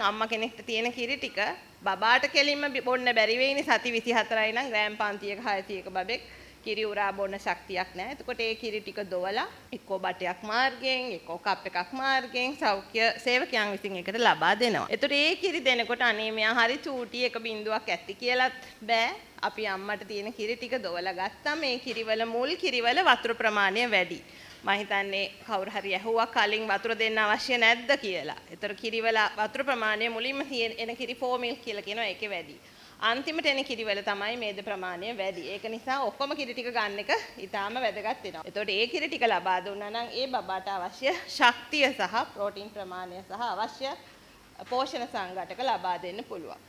අම්මා කෙනෙක්ට තියෙන කිරි ටික බබාට කෙලින්ම බොන්න බැරි වෙයිනේ සති 24යි නම් ග්‍රෑම් 500ක 600ක බබෙක් කිරි උරා බොන්න ශක්තියක් නැහැ. එතකොට ඒ කිරි ටික දොවලා එක්කෝ බටයක් මාර්ගයෙන් එක්කෝ කප් එකක් මාර්ගයෙන් සෞඛ්‍ය සේවකයන් විසින් එකට ලබා දෙනවා. එතකොට ඒ කිරි දෙනකොට අනේ මෙයා හරි චූටි එක බිඳුවක් ඇති කියලාත් බෑ. අපි අම්මට තියෙන කිරි ටික දොවලා ගත්තාම මේ කිරිවල මුල් කිරිවල වතුර ප්‍රමාණය වැඩි. මම හිතන්නේ කවුරු හරි ඇහුවා කලින් වතුර දෙන්න අවශ්‍ය නැද්ද කියලා. ඒතර කිරිවල වතුර ප්‍රමාණය මුලින්ම එන කිරි 4 මිල්ක් කියලා කියනවා ඒකේ වැඩි. අන්තිමට එන කිරිවල තමයි මේද ප්‍රමාණය වැඩි. ඒක නිසා ඔක්කොම කිරි ටික ගන්න එක ඊටාම වැදගත් වෙනවා. එතකොට ඒ කිරි ටික ලබා දුන්නා නම් ඒ බබාට අවශ්‍ය ශක්තිය සහ ප්‍රෝටීන් ප්‍රමාණය සහ අවශ්‍ය පෝෂණ සංඝටක ලබා දෙන්න පුළුවන්.